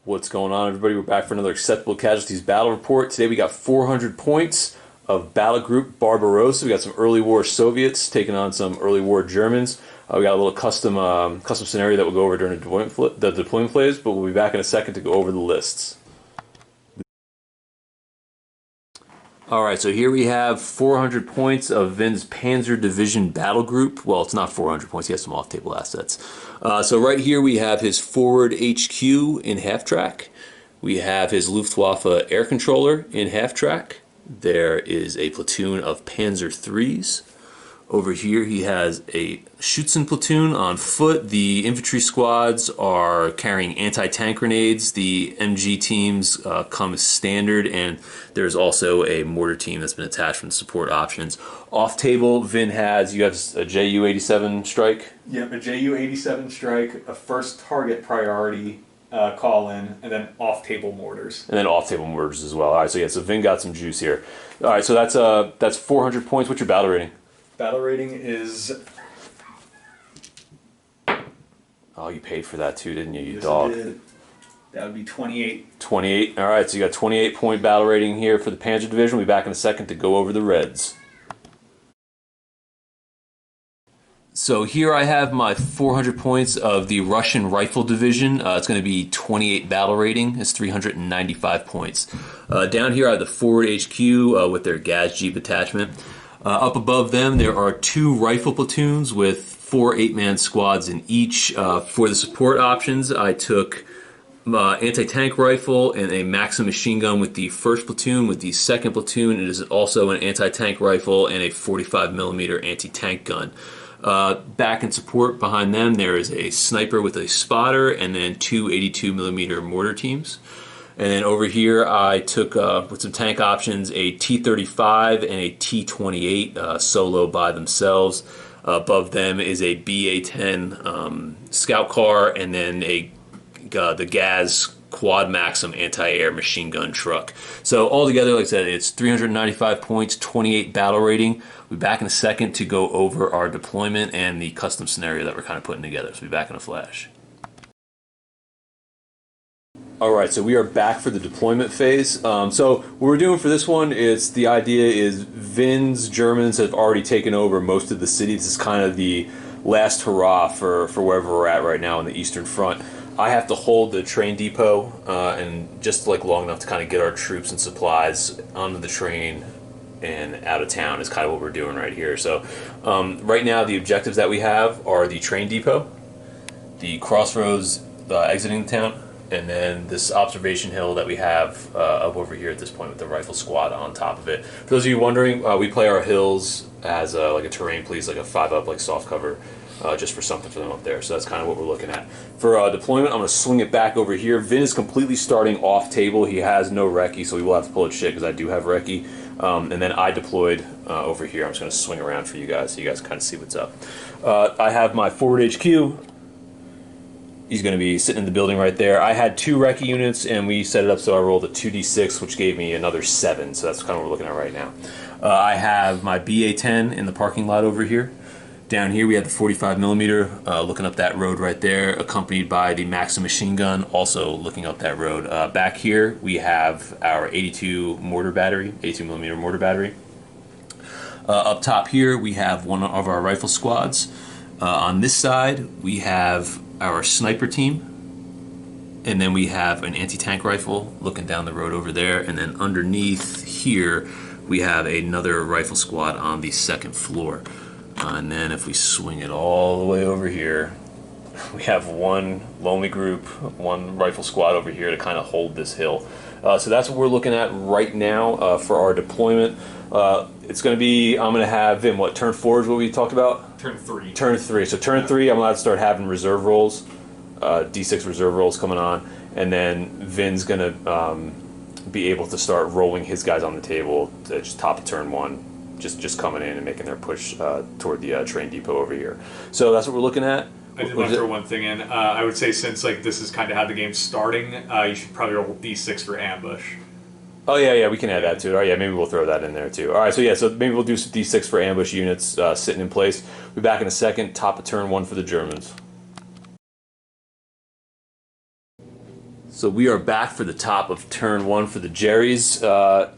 What's going on, everybody? We're back for another Acceptable Casualties battle report. Today we got 400 points of Battle Group Barbarossa. We got some early war Soviets taking on some early war Germans. We got a little custom scenario that we'll go over during the deployment phase, but we'll be back in a second to go over the lists. Alright, so here we have 400 points of Vin's Panzer Division Battle Group. Well, it's not 400 points, he has some off-table assets. So right here we have his forward HQ in half-track. We have his Luftwaffe air controller in half-track. There is a platoon of Panzer IIIs. Over here he has a Schutzen platoon on foot. The infantry squads are carrying anti-tank grenades. The MG teams come as standard, and there's also a mortar team that's been attached from the support options. Off table, Vin has, you have a Ju-87 strike? Yep, a Ju-87 strike, a first target priority call in, and then off-table mortars. And then off-table mortars as well. All right, so yeah, so Vin got some juice here. All right, so that's 400 points. What's your battle rating? Battle rating is... Oh, you paid for that too, didn't you, you yes, dog? I did. That would be 28. 28. All right, so you got 28-point battle rating here for the Panzer Division. We'll be back in a second to go over the Reds. So here I have my 400 points of the Russian Rifle Division. It's going to be 28 battle rating. It's 395 points. Down here I have the forward HQ with their Gaz Jeep attachment. Up above them there are two rifle platoons with 4 8-man squads in each. For the support options I took anti-tank rifle and a Maxim machine gun with the first platoon. With the second platoon it is also an anti-tank rifle and a 45mm anti-tank gun. Back in support behind them there is a sniper with a spotter and then two 82mm mortar teams. And then over here I took, with some tank options, a T-35 and a T-28 solo by themselves. Above them is a BA-10 scout car and then the Gaz Quad Maxim anti-air machine gun truck. So altogether, like I said, it's 395 points, 28 battle rating. We'll be back in a second to go over our deployment and the custom scenario that we're kind of putting together. So we'll be back in a flash. Alright, so we are back for the deployment phase. So what we're doing for this one is, the idea is Vin's Germans have already taken over most of the city. This is kind of the last hurrah for wherever we're at right now on the Eastern Front. I have to hold the train depot and just like long enough to kind of get our troops and supplies onto the train and out of town is kind of what we're doing right here. So right now the objectives that we have are the train depot, the crossroads exiting the town, and then this observation hill that we have up over here at this point with the rifle squad on top of it. For those of you wondering, we play our hills as like a terrain police, like a 5-up, like soft cover, just for something for them up there. So that's kind of what we're looking at. For deployment, I'm going to swing it back over here. Vin is completely starting off table. He has no recce, so we will have to pull it shit because I do have recce. And then I deployed over here. I'm just going to swing around for you guys so you guys kind of see what's up. I have my forward HQ. He's going to be sitting in the building right there. I had 2 recce units, and we set it up so I rolled a 2d6, which gave me another 7. So that's kind of what we're looking at right now. I have my BA-10 in the parking lot over here. Down here we have the 45mm looking up that road right there, accompanied by the Maxim machine gun also looking up that road. Back here we have our 82 mortar battery, 82mm mortar battery. Up top here we have one of our rifle squads. On this side we have our sniper team, and then we have an anti-tank rifle looking down the road over there, and then underneath here we have another rifle squad on the second floor. And then if we swing it all the way over here, we have one lonely group, one rifle squad over here to kind of hold this hill. So that's what we're looking at right now for our deployment. It's going to be, I'm going to have Vin, what, turn 4 is what we talked about? Turn 3. Turn 3. So turn 3, I'm allowed to start having reserve rolls, D6 reserve rolls coming on, and then Vin's going to be able to start rolling his guys on the table to just top of turn 1. Just coming in and making their push toward the train depot over here. So that's what we're looking at. I did want to throw one thing in. I would say since like this is kind of how the game's starting, you should probably roll D6 for ambush. Oh yeah, we can add that to it. All right, yeah, maybe we'll throw that in there too. All right, so yeah, so maybe we'll do some D6 for ambush units sitting in place. We'll be back in a second. Top of turn 1 for the Germans. So we are back for the top of turn one for the Jerry's. Vin,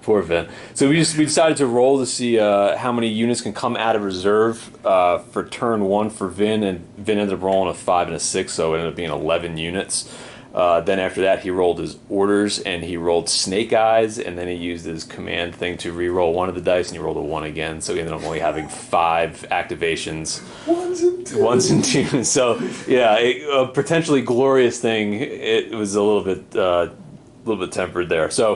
poor Vin. So we decided to roll to see how many units can come out of reserve for turn one for Vin, and Vin ended up rolling a 5 and a 6, so it ended up being 11 units. Then after that, he rolled his orders, and he rolled Snake Eyes, and then he used his command thing to re-roll one of the dice, and he rolled a 1 again. So he ended up only having 5 activations. Ones and twos. So yeah, a potentially glorious thing. It was a little bit tempered there. So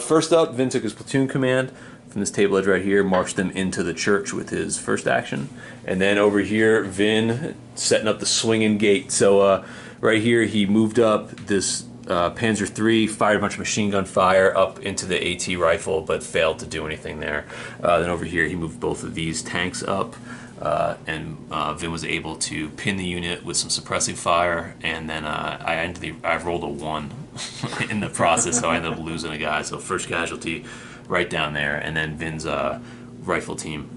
first up, Vin took his platoon command from this table edge right here, marched them into the church with his first action, and then over here, Vin setting up the swinging gate. So right here, he moved up this Panzer III, fired a bunch of machine gun fire up into the AT rifle, but failed to do anything there. Then over here, he moved both of these tanks up. And Vin was able to pin the unit with some suppressing fire, and then I rolled a 1 in the process, so I ended up losing a guy. So first casualty right down there, and then Vin's rifle team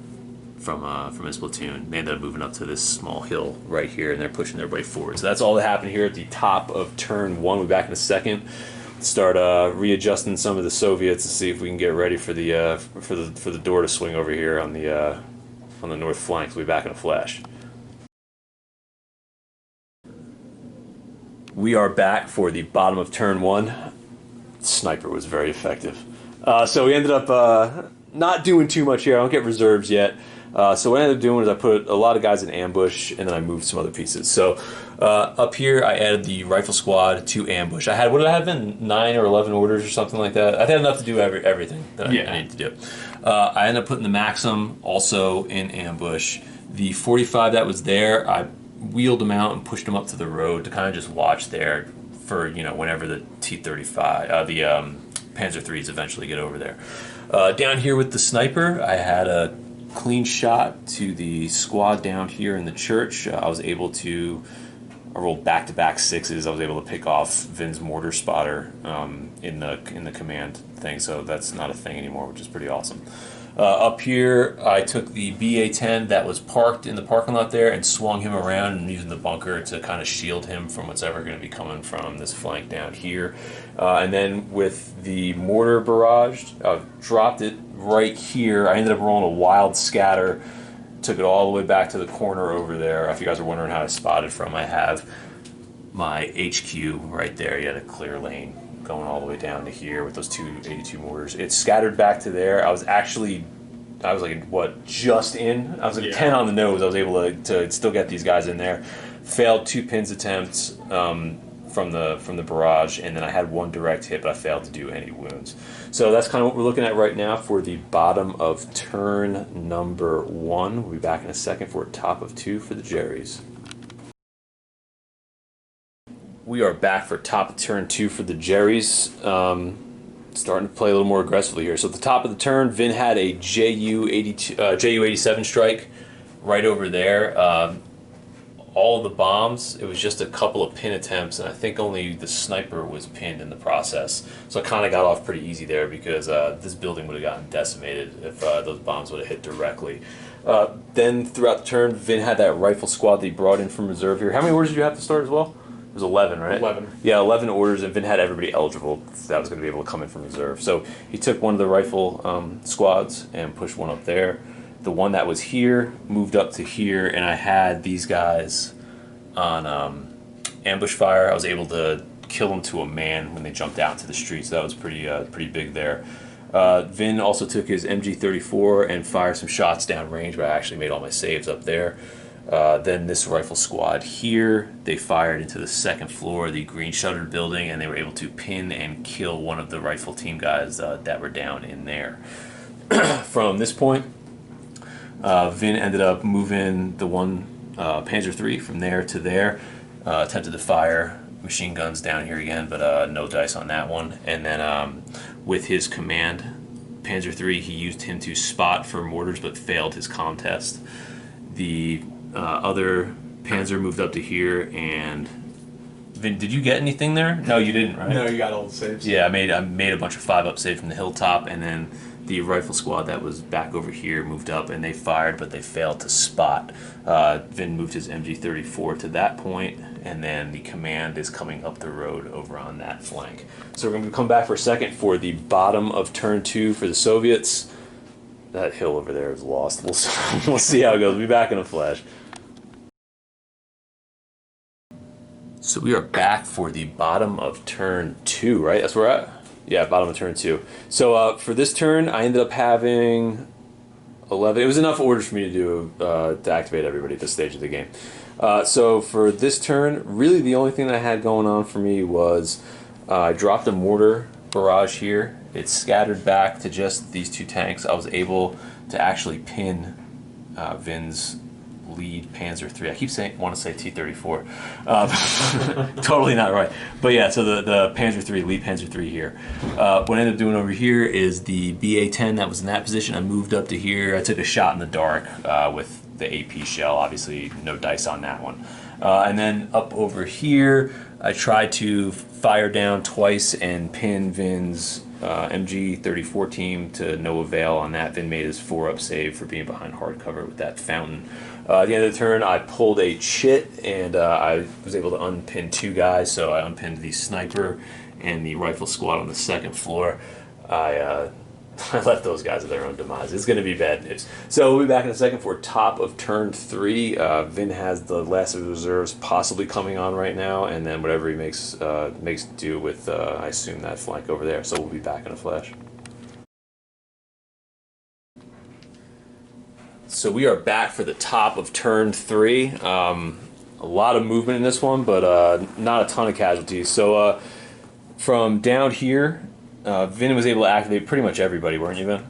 from his platoon, they ended up moving up to this small hill right here, and they're pushing their way forward. So that's all that happened here at the top of turn one. We'll be back in a second. Start readjusting some of the Soviets to see if we can get ready for the door to swing over here on the north flank. We'll be back in a flash. We are back for the bottom of turn one. Sniper was very effective. So we ended up not doing too much here. I don't get reserves yet. So what I ended up doing is I put a lot of guys in ambush, and then I moved some other pieces. So up here, I added the rifle squad to ambush. What did I have in 9 or 11 orders or something like that? I had enough to do everything that I needed to do. I ended up putting the Maxim also in ambush. The 45 that was there, I wheeled them out and pushed them up to the road to kind of just watch there for, whenever the T-35, the Panzer IIIs eventually get over there. Down here with the sniper, I had a clean shot to the squad down here in the church. I rolled back-to-back 6s. I was able to pick off Vin's mortar spotter in the command thing, so that's not a thing anymore, which is pretty awesome. Up here, I took the BA-10 that was parked in the parking lot there and swung him around and using the bunker to kind of shield him from what's ever going to be coming from this flank down here. And then with the mortar barrage, dropped it right here. I ended up rolling a wild scatter, took it all the way back to the corner over there. If you guys are wondering how I spotted from, I have my HQ right there. You had a clear lane going all the way down to here with those 282 mortars. It scattered back to there. I was just in. I was like 10 on the nose. I was able to still get these guys in there. Failed 2 pins attempts from the barrage, and then I had 1 direct hit, but I failed to do any wounds. So that's kind of what we're looking at right now for the bottom of turn number 1. We'll be back in a second for top of 2 for the Jerry's. We are back for top of turn 2 for the Jerry's. Starting to play a little more aggressively here. So at the top of the turn, Vin had a Ju-87 strike right over there. All of the bombs, it was just a couple of pin attempts, and I think only the sniper was pinned in the process. So I kind of got off pretty easy there because this building would have gotten decimated if those bombs would have hit directly. Then throughout the turn, Vin had that rifle squad that he brought in from reserve here. How many orders did you have to start as well? It was 11, right? 11. Yeah, 11 orders, and Vin had everybody eligible that was going to be able to come in from reserve. So he took one of the rifle squads and pushed one up there. The one that was here moved up to here, and I had these guys on ambush fire. I was able to kill them to a man when they jumped out into the street, so that was pretty big there. Vin also took his MG34 and fired some shots downrange, but I actually made all my saves up there. Then this rifle squad here, they fired into the second floor of the green shuttered building, and they were able to pin and kill one of the rifle team guys that were down in there. From this point, Vin ended up moving the one Panzer III from there to there, attempted to fire machine guns down here again, but no dice on that one. And then with his command Panzer III, he used him to spot for mortars but failed his comm test. The other Panzer moved up to here, and Vin, did you get anything there? No, you didn't, right? No, you got all the saves. Yeah, I made a bunch of 5-up saves from the hilltop, and then the rifle squad that was back over here moved up, and they fired, but they failed to spot. Vin moved his MG34 to that point, and then the command is coming up the road over on that flank. So we're going to come back for a second for the bottom of turn 2 for the Soviets. That hill over there is lost. We'll see how it goes. We'll be back in a flash. So we are back for the bottom of turn 2, right? That's where we're at? Yeah, bottom of turn 2. So for this turn, I ended up having 11. It was enough orders for me to do to activate everybody at this stage of the game. So for this turn, really the only thing that I had going on for me was I dropped a mortar barrage here. It scattered back to just these 2 tanks. I was able to actually pin Vin's lead Panzer III. I keep want to say T-34. Totally not right. But yeah, so the Panzer III, lead Panzer III here. What I ended up doing over here is the BA-10 that was in that position. I moved up to here. I took a shot in the dark with the AP shell. Obviously, no dice on that one. And then up over here, I tried to fire down twice and pin Vin's MG-34 team to no avail on that. Vin made his 4-up save for being behind hard cover with that fountain. At the end of the turn, I pulled a chit, and I was able to unpin 2 guys. So I unpinned the sniper and the rifle squad on the 2nd floor. I left those guys at their own demise. It's going to be bad news. So we'll be back in a second for top of turn 3. Vin has the last of his reserves possibly coming on right now, and then whatever he makes do with, I assume, that flank over there. So we'll be back in a flash. So we are back for the top of turn 3. A lot of movement in this one, but not a ton of casualties. So from down here, Vin was able to activate pretty much everybody, weren't you, Vin?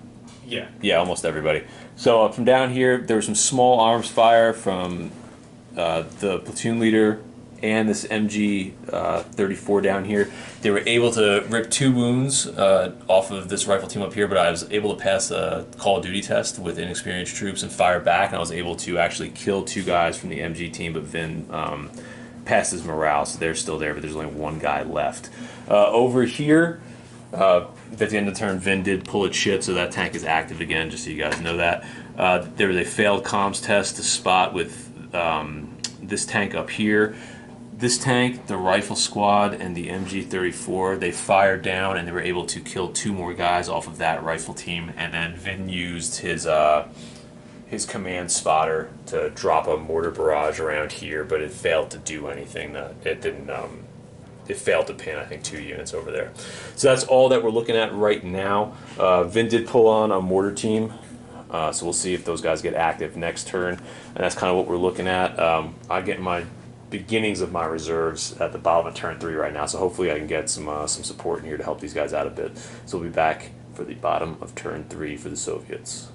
Yeah. Yeah, almost everybody. So from down here, there was some small arms fire from the platoon leader and this MG-34 down here. They were able to rip 2 wounds off of this rifle team up here, but I was able to pass a Call of Duty test with inexperienced troops and fire back, and I was able to actually kill 2 guys from the MG team, but Vin passed his morale, so they're still there, but there's only 1 guy left. Over here, at the end of the turn, Vin did pull its shit, so that tank is active again, just so you guys know that. There was a failed comms test to spot with this tank up here. This tank, the rifle squad, and the MG-34, they fired down and they were able to kill 2 more guys off of that rifle team, and then Vin used his command spotter to drop a mortar barrage around here, but it failed to do anything. It didn't. It failed to pin, I think, 2 units over there. So that's all that we're looking at right now. Vin did pull on a mortar team, so we'll see if those guys get active next turn, and that's kind of what we're looking at. I get my beginnings of my reserves at the bottom of turn 3 right now, so hopefully I can get some support in here to help these guys out a bit. So we'll be back for the bottom of turn 3 for the Soviets.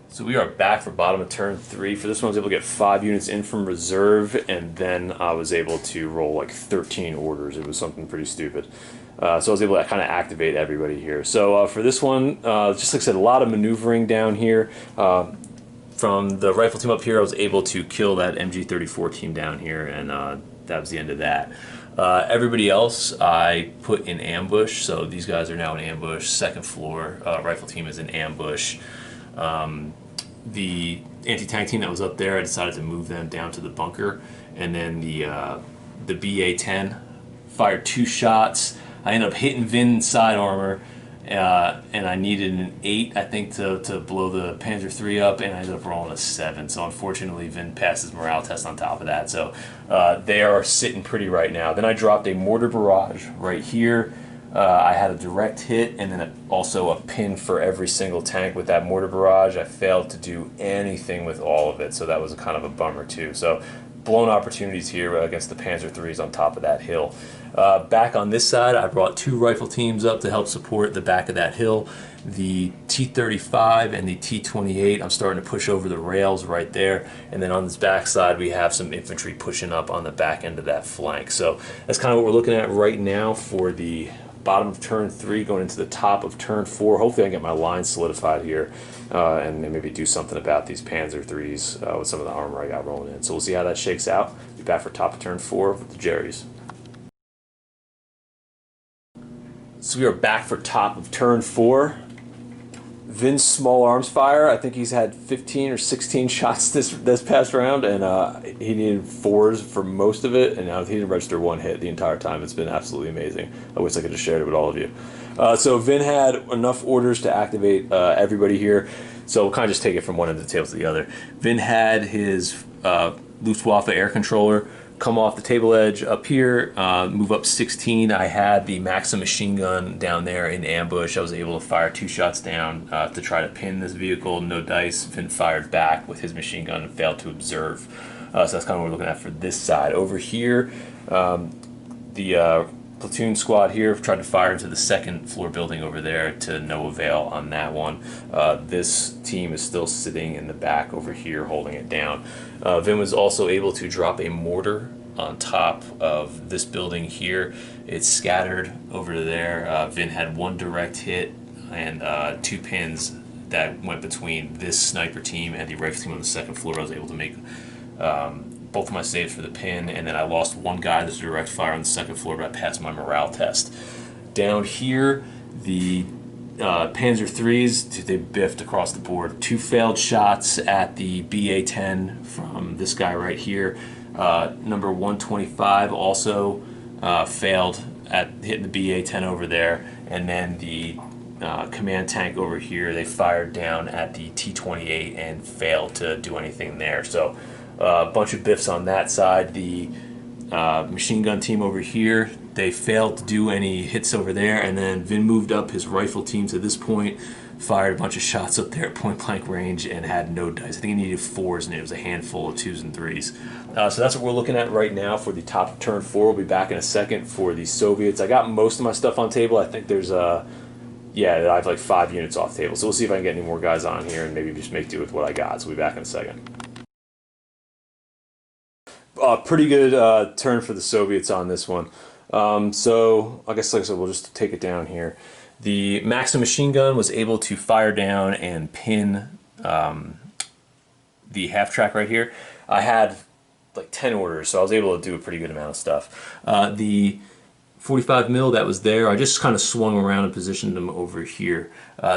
So we are back for bottom of turn 3. For this one, I was able to get 5 units in from reserve, and then I was able to roll like 13 orders. It was something pretty stupid. So I was able to kind of activate everybody here. So for this one, just like I said, a lot of maneuvering down here. From the rifle team up here, I was able to kill that MG-34 team down here, and that was the end of that. Everybody else I put in ambush, so these guys are now in ambush. 2nd floor rifle team is in ambush. The anti-tank team that was up there, I decided to move them down to the bunker, and then the BA-10 fired 2 shots. I ended up hitting Vin's side armor, and I needed an 8, I think, to blow the Panzer III up, and I ended up rolling a 7. So unfortunately, Vin passed his morale test on top of that. So they are sitting pretty right now. Then I dropped a mortar barrage right here. I had a direct hit and then also a pin for every single tank with that mortar barrage. I failed to do anything with all of it, so that was kind of a bummer too. So blown opportunities here against the Panzer IIIs on top of that hill. Back on this side, I brought 2 rifle teams up to help support the back of that hill. The T-35 and the T-28, I'm starting to push over the rails right there. And then on this back side, we have some infantry pushing up on the back end of that flank. So that's kind of what we're looking at right now for the bottom of turn 3 going into the top of turn 4. Hopefully I can get my line solidified here and maybe do something about these Panzer IIIs with some of the armor I got rolling in. So we'll see how that shakes out. Be back for top of turn 4 with the Jerrys. So we are back for top of turn 4. Vin's small arms fire, I think he's had 15 or 16 shots this past round, and he needed 4s for most of it, and he didn't register 1 hit the entire time. It's been absolutely amazing. I wish I could have shared it with all of you. So Vin had enough orders to activate everybody here, so we'll kind of just take it from one end of the table to the other. Vin had his Luftwaffe air controller come off the table edge up here, move up 16. I had the Maxim machine gun down there in ambush. I was able to fire 2 shots down to try to pin this vehicle. No dice. Vin fired back with his machine gun and failed to observe. So that's kind of what we're looking at for this side. Over here, the platoon squad here tried to fire into the 2nd floor building over there to no avail on that one. This team is still sitting in the back over here holding it down. Vin was also able to drop a mortar on top of this building here. It's scattered over there. Vin had 1 direct hit and 2 pins that went between this sniper team and the rifle team on the 2nd floor. I was able to make both of my saves for the pin, and then I lost 1 guy that's direct fire on the 2nd floor, but I passed my morale test. Down here, the Panzer IIIs, they biffed across the board. 2 failed shots at the BA-10 from this guy right here. Number 125 also failed at hitting the BA-10 over there, and then the command tank over here, they fired down at the T-28 and failed to do anything there. So a bunch of biffs on that side. The machine gun team over here, they failed to do any hits over there, and then Vin moved up his rifle team to this point, fired a bunch of shots up there at point blank range and had no dice. I think he needed 4s, and it was a handful of 2s and 3s. So that's what we're looking at right now for the top of turn 4. We'll be back in a second for the Soviets. I got most of my stuff on table. I think there's I have like 5 units off table, so we'll see if I can get any more guys on here and maybe just make do with what I got. So we'll be back in a second. Pretty good turn for the Soviets on this one. So I guess, like I said, we'll just take it down here. The Maxim machine gun was able to fire down and pin the half track right here. I had like 10 orders, so I was able to do a pretty good amount of stuff. The 45 mil that was there, I just kind of swung around and positioned them over here.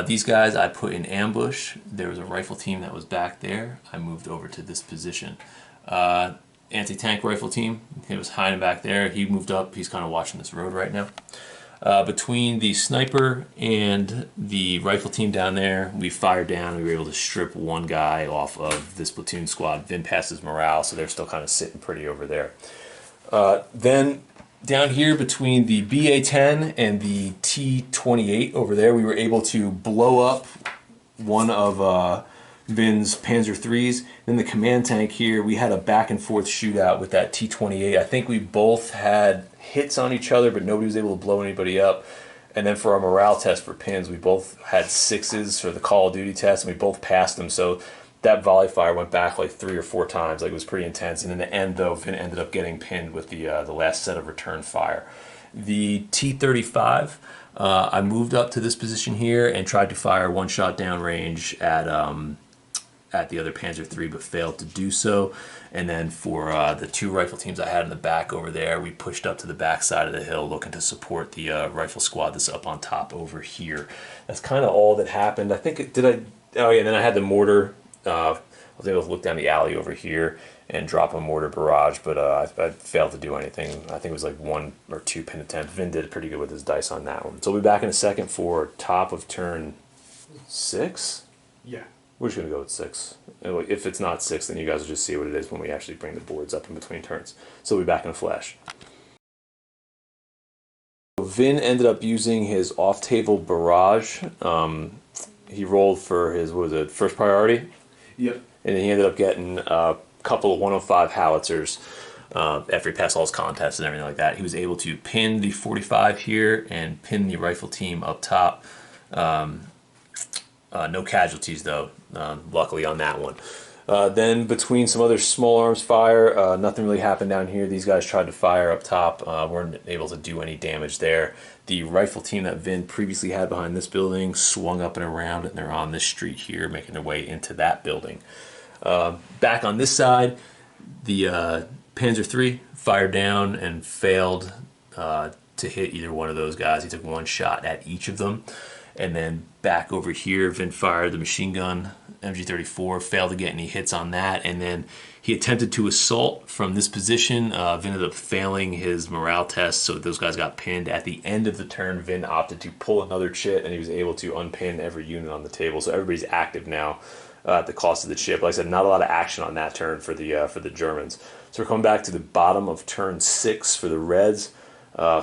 These guys I put in ambush. There was a rifle team that was back there. I moved over to this position. Anti-tank rifle team, he was hiding back there. He moved up. He's kind of watching this road right now. Between the sniper and the rifle team down there, we fired down. We were able to strip 1 guy off of this platoon squad. Vin passed his morale, so they're still kind of sitting pretty over there. Then down here between the BA-10 and the T-28 over there, we were able to blow up one of Vin's Panzer IIIs. Then the command tank here, we had a back and forth shootout with that T-28. I think we both had hits on each other, but nobody was able to blow anybody up. And then for our morale test for pins, we both had 6s for the Call of Duty test, and we both passed them. So that volley fire went back like 3 or 4 times. Like, it was pretty intense. And in the end, though, Vin ended up getting pinned with the last set of return fire. The T-35, I moved up to this position here and tried to fire 1 shot downrange at the other Panzer III, but failed to do so. And then for the 2 rifle teams I had in the back over there, we pushed up to the back side of the hill looking to support the rifle squad that's up on top over here. That's kind of all that happened. I think, and then I had the mortar. I was able to look down the alley over here and drop a mortar barrage, but I failed to do anything. I think it was like 1 or 2 pin attempts. Vin did pretty good with his dice on that one. So we'll be back in a second for top of turn 6? Yeah. We're just going to go with 6. If it's not 6, then you guys will just see what it is when we actually bring the boards up in between turns. So we'll be back in a flash. Vin ended up using his off-table barrage. He rolled for his, first priority? Yep. And then he ended up getting a couple of 105 howitzers after he passed all his contests and everything like that. He was able to pin the 45 here and pin the rifle team up top. No casualties, though, luckily on that one. Then between some other small arms fire, nothing really happened down here. These guys tried to fire up top, weren't able to do any damage there. The rifle team that Vin previously had behind this building swung up and around, and they're on this street here, making their way into that building. Back on this side, the Panzer III fired down and failed to hit either one of those guys. He took 1 shot at each of them. And then back over here, Vin fired the machine gun MG34, failed to get any hits on that, and then he attempted to assault from this position. Vin ended up failing his morale test, so those guys got pinned. At the end of the turn, Vin opted to pull another chit, and he was able to unpin every unit on the table. So everybody's active now at the cost of the chip. Like I said, not a lot of action on that turn for the Germans. So we're coming back to the bottom of turn 6 for the Reds.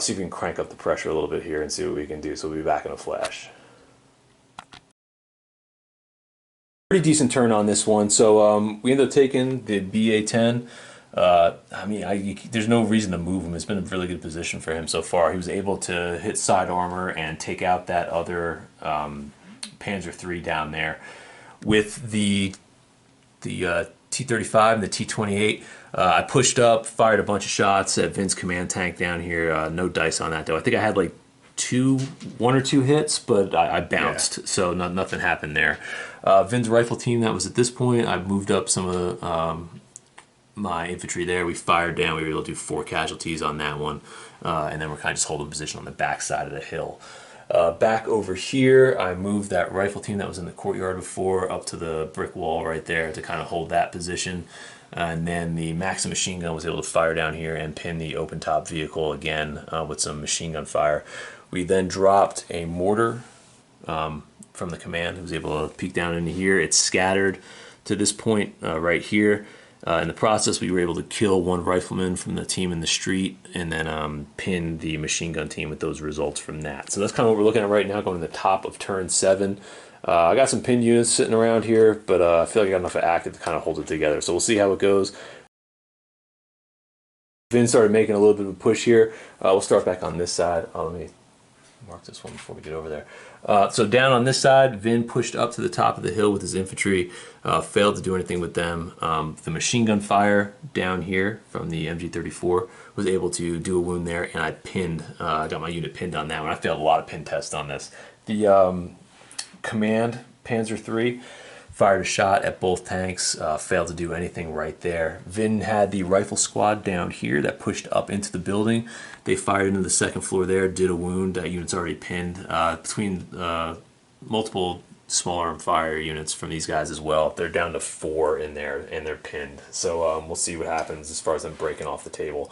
See if we can crank up the pressure a little bit here and see what we can do. So we'll be back in a flash. Pretty decent turn on this one. So we ended up taking the BA-10. I mean, there's no reason to move him. It's been a really good position for him so far. He was able to hit side armor and take out that other Panzer III down there. With the T-35 and the T-28, I pushed up, fired a bunch of shots at Vin's command tank down here. No dice on that, though. I think I had like one or two hits, but I bounced, so nothing happened there. Vin's rifle team, that was at this point. I moved up some of my infantry there. We fired down. We were able to do 4 casualties on that one, and then we're kind of just holding position on the back side of the hill. Back over here, I moved that rifle team that was in the courtyard before up to the brick wall right there to kind of hold that position. And then the Maxim machine gun was able to fire down here and pin the open top vehicle again with some machine gun fire. We then dropped a mortar from the command. It was able to peek down into here. It's scattered to this point right here. In the process, we were able to kill 1 rifleman from the team in the street and then pin the machine gun team with those results from that. So that's kind of what we're looking at right now, going to the top of turn 7. I got some pinned units sitting around here, but I feel like I got enough active to kind of hold it together. So we'll see how it goes. Vin started making a little bit of a push here. We'll start back on this side. Let me mark this one before we get over there. So down on this side, Vin pushed up to the top of the hill with his infantry, failed to do anything with them. The machine gun fire down here from the MG34 was able to do a wound there, and I got my unit pinned on that one. I failed a lot of pin tests on this. The command Panzer III fired a shot at both tanks, failed to do anything right there. Vin had the rifle squad down here that pushed up into the building. They fired into the second floor there, did a wound. That unit's already pinned. Between multiple small arm fire units from these guys as well. They're down to 4 in there, and they're pinned. So we'll see what happens as far as them breaking off the table.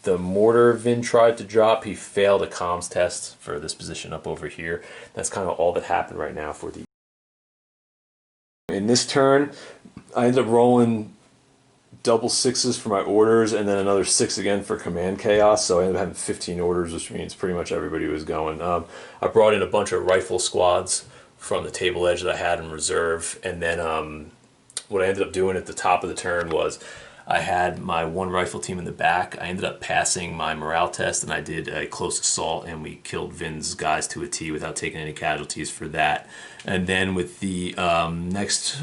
The mortar Vin tried to drop. He failed a comms test for this position up over here. That's kind of all that happened right now for the... In this turn, I ended up rolling double 6s for my orders and then another 6 again for command chaos. So I ended up having 15 orders, which means pretty much everybody was going. I brought in a bunch of rifle squads from the table edge that I had in reserve. And then what I ended up doing at the top of the turn was I had my 1 rifle team in the back. I ended up passing my morale test, and I did a close assault, and we killed Vin's guys to a T without taking any casualties for that. And then with the next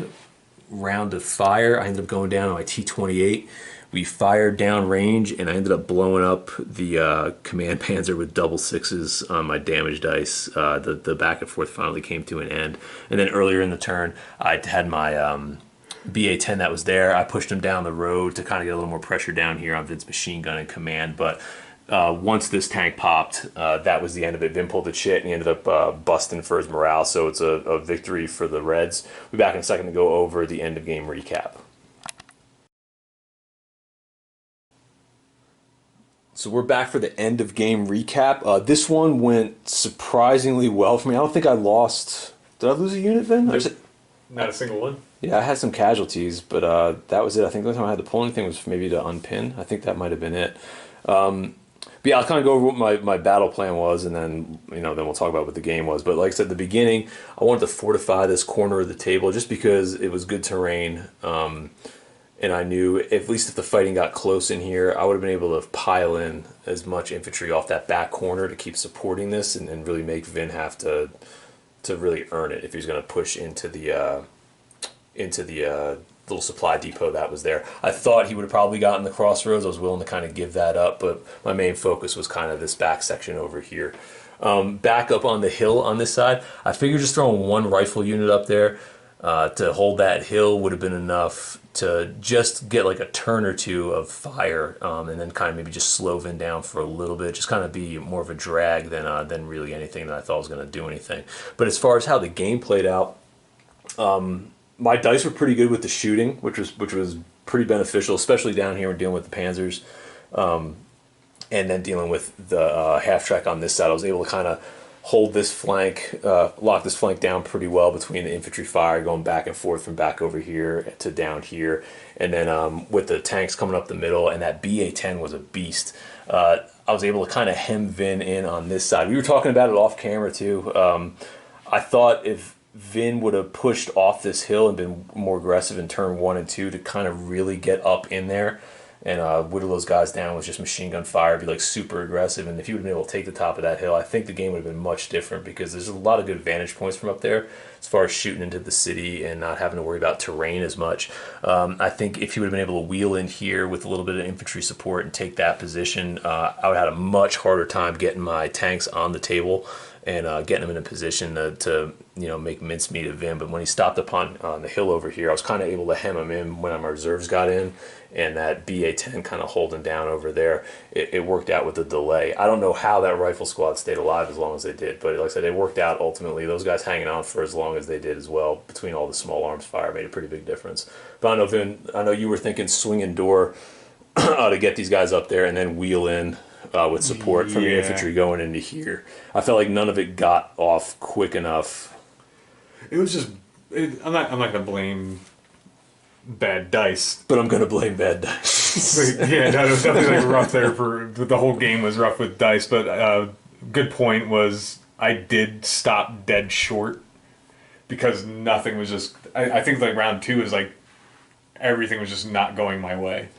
round of fire, I ended up going down on my T-28. We fired down range, and I ended up blowing up the command panzer with double 6s on my damage dice. The back and forth finally came to an end. And then earlier in the turn, I had my... BA-10 that was there. I pushed him down the road to kind of get a little more pressure down here on Vin's machine gun and command, but once this tank popped, that was the end of it. Vin pulled the shit and he ended up busting for his morale, so it's a victory for the Reds. We'll be back in a second to go over the end of game recap. So we're back for the end of game recap. This one went surprisingly well for me. I don't think I lost... Did I lose a unit, Vin? Not a single one. Yeah, I had some casualties, but that was it. I think the only time I had to pull anything was maybe to unpin. I think that might have been it. But yeah, I'll kind of go over what my battle plan was, and then then we'll talk about what the game was. But like I said at the beginning, I wanted to fortify this corner of the table just because it was good terrain, and I knew at least if the fighting got close in here, I would have been able to pile in as much infantry off that back corner to keep supporting this and really make Vin have to really earn it if he's going to push into the little supply depot that was there. I thought he would have probably gotten the crossroads. I was willing to kind of give that up, but my main focus was kind of this back section over here. Back up on the hill on this side, I figured just throwing 1 rifle unit up there to hold that hill would have been enough to just get like a turn or two of fire, and then kind of maybe just slow Vin down for a little bit, just kind of be more of a drag than really anything that I thought was going to do anything. But as far as how the game played out, my dice were pretty good with the shooting, which was pretty beneficial, especially down here when dealing with the Panzers, and then dealing with the half track on this side. I was able to kind of hold this flank, lock this flank down pretty well between the infantry fire going back and forth from back over here to down here, and then with the tanks coming up the middle, and that BA-10 was a beast. I was able to kind of hem Vin in on this side. We were talking about it off camera too. I thought if Vin would have pushed off this hill and been more aggressive in turn 1 and 2 to kind of really get up in there and whittle those guys down with just machine gun fire, be like super aggressive, and if he would have been able to take the top of that hill, I think the game would have been much different, because there's a lot of good vantage points from up there as far as shooting into the city and not having to worry about terrain as much. I think if he would have been able to wheel in here with a little bit of infantry support and take that position, I would have had a much harder time getting my tanks on the table and getting him in a position to make mincemeat of him. But when he stopped upon on the hill over here, I was kind of able to hem him in when my reserves got in, and that BA-10 kind of holding down over there, it worked out with the delay. I don't know how that rifle squad stayed alive as long as they did, but like I said, it worked out ultimately. Those guys hanging on for as long as they did as well, between all the small arms fire, made a pretty big difference. But I know, Vin, I know you were thinking swinging door to get these guys up there and then wheel in with support from your infantry going into here. I felt like none of it got off quick enough. It was just. I'm not gonna blame bad dice, but I'm gonna blame bad dice. Yeah, no, it was definitely like rough there. The whole game was rough with dice. But good point was I did stop dead short because nothing was just. I think like round 2 is like everything was just not going my way.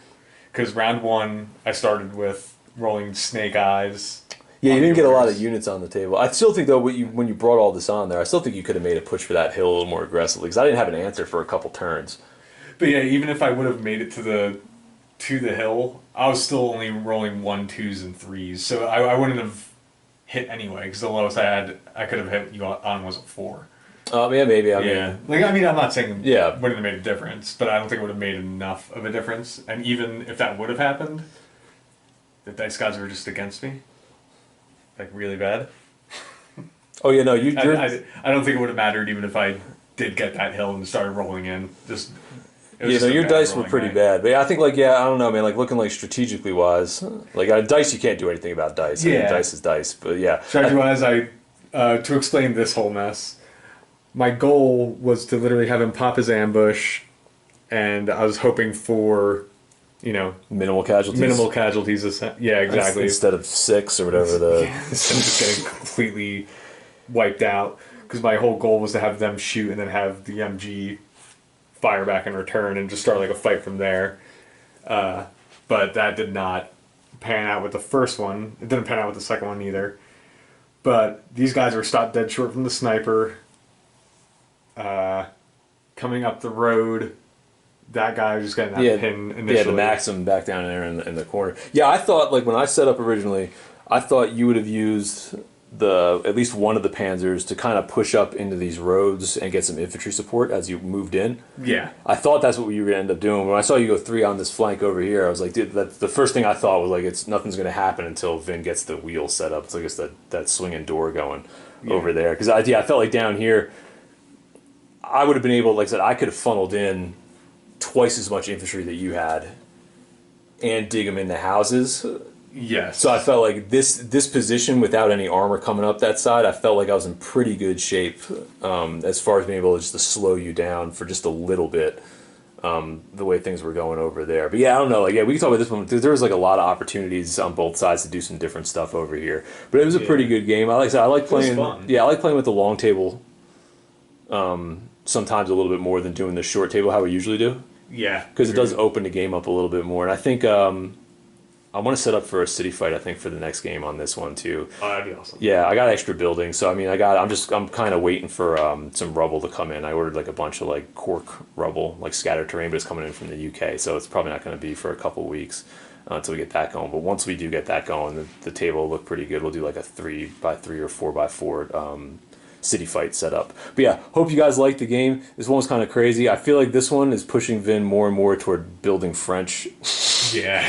Because round 1 I started with rolling snake eyes. Yeah, you didn't get a lot of units on the table. I still think, though, when you brought all this on there, I still think you could have made a push for that hill a little more aggressively, because I didn't have an answer for a couple turns. But yeah, even if I would have made it to the hill, I was still only rolling 1, 2s, and 3s, so I wouldn't have hit anyway, because the lowest I could have hit you on was a 4. Yeah, maybe. I mean, I'm not saying yeah, it wouldn't have made a difference, but I don't think it would have made enough of a difference. And even if that would have happened, the dice gods were just against me, like really bad. Oh yeah, no, I don't think it would have mattered even if I did get that hill and started rolling in. Your dice were pretty bad. But yeah, I think I don't know, man. Like looking like strategically wise, like dice, you can't do anything about dice. I mean, dice is dice. But yeah, strategy wise, to explain this whole mess, my goal was to literally have him pop his ambush, and I was hoping for, minimal casualties. Yeah, exactly. Instead of 6 or whatever instead of just getting completely wiped out. Because my whole goal was to have them shoot and then have the MG fire back in return and just start like a fight from there. But that did not pan out with the first one. It didn't pan out with the second one either. But these guys were stopped dead short from the sniper. Coming up the road, that guy was just getting that pin initially. Yeah, the Maxim back down there in the corner. Yeah, I thought, like, when I set up originally, I thought you would have used at least one of the Panzers to kind of push up into these roads and get some infantry support as you moved in. Yeah. I thought that's what you were going to end up doing. When I saw you go 3 on this flank over here, I was like, dude, the first thing I thought was, like, nothing's going to happen until Vin gets the wheel set up. It's like it's that swinging door going over there. Because I felt like down here, I would have been able, like I said, I could have funneled in twice as much infantry that you had and dig them into houses. Yes. So I felt like this position without any armor coming up that side, I felt like I was in pretty good shape as far as being able to just to slow you down for just a little bit, the way things were going over there. But yeah, I don't know. Like, yeah, we can talk about this one. There was like a lot of opportunities on both sides to do some different stuff over here. But it was a pretty good game. I like playing. Yeah, I like playing with the long table. Sometimes a little bit more than doing the short table how we usually do. Yeah. Because it does open the game up a little bit more. And I think I want to set up for a city fight, I think, for the next game on this one, too. Oh, that'd be awesome. Yeah, I got extra buildings. So, I mean, I'm kind of waiting for some rubble to come in. I ordered, like, a bunch of, like, cork rubble, like, scattered terrain, but it's coming in from the UK. So it's probably not going to be for a couple weeks until we get that going. But once we do get that going, the table will look pretty good. We'll do, like, a 3x3 or 4x4 city fight set up. But yeah, hope you guys liked the game. This one was kind of crazy. I feel like this one is pushing Vin more and more toward building French. Yeah.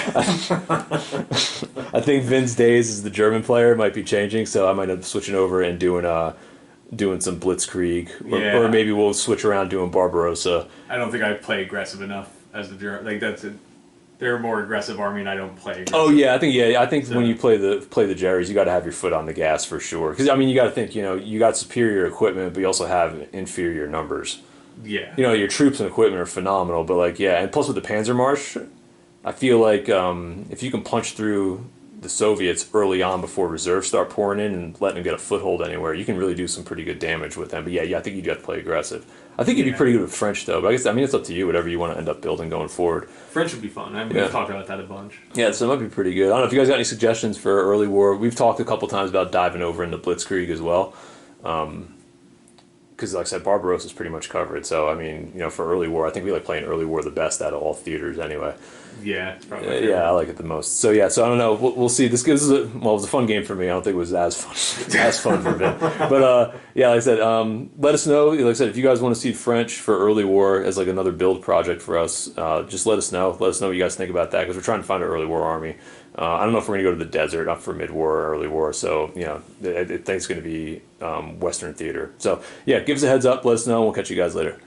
I think Vin's days as the German player might be changing, so I might end up switching over and doing some Blitzkrieg, Yeah. or maybe we'll switch around doing Barbarossa. I don't think I play aggressive enough as the German. Like that's it. They're a more aggressive army, and I don't play. Aggressive. Oh yeah, I think when you play the Jerrys, you got to have your foot on the gas for sure. Because I mean, you got to think, you got superior equipment, but you also have inferior numbers. Yeah. Your troops and equipment are phenomenal, but like and plus with the Panzermarsch, I feel like if you can punch through the Soviets early on before reserves start pouring in and letting them get a foothold anywhere, you can really do some pretty good damage with them. But yeah, I think you'd have to play aggressive. I think you'd be pretty good with French though. But I mean, it's up to you. Whatever you want to end up building going forward. French would be fun. We've talked about that a bunch. Yeah, so it might be pretty good. I don't know if you guys got any suggestions for early war. We've talked a couple times about diving over into Blitzkrieg as well. Because like I said, Barbarossa is pretty much covered. So I mean, for early war, I think we like playing early war the best out of all theaters anyway. Yeah, it's probably I like it the most. So yeah, so I don't know. We'll see. This gives us it was a fun game for me. I don't think it was as fun for Vin. But yeah, like I said, let us know. Like I said, if you guys want to see French for early war as like another build project for us, just let us know. Let us know what you guys think about that because we're trying to find an early war army. I don't know if we're going to go to the desert, not for mid-war or early war. So I think it's going to be Western theater. So yeah, give us a heads up. Let us know. We'll catch you guys later.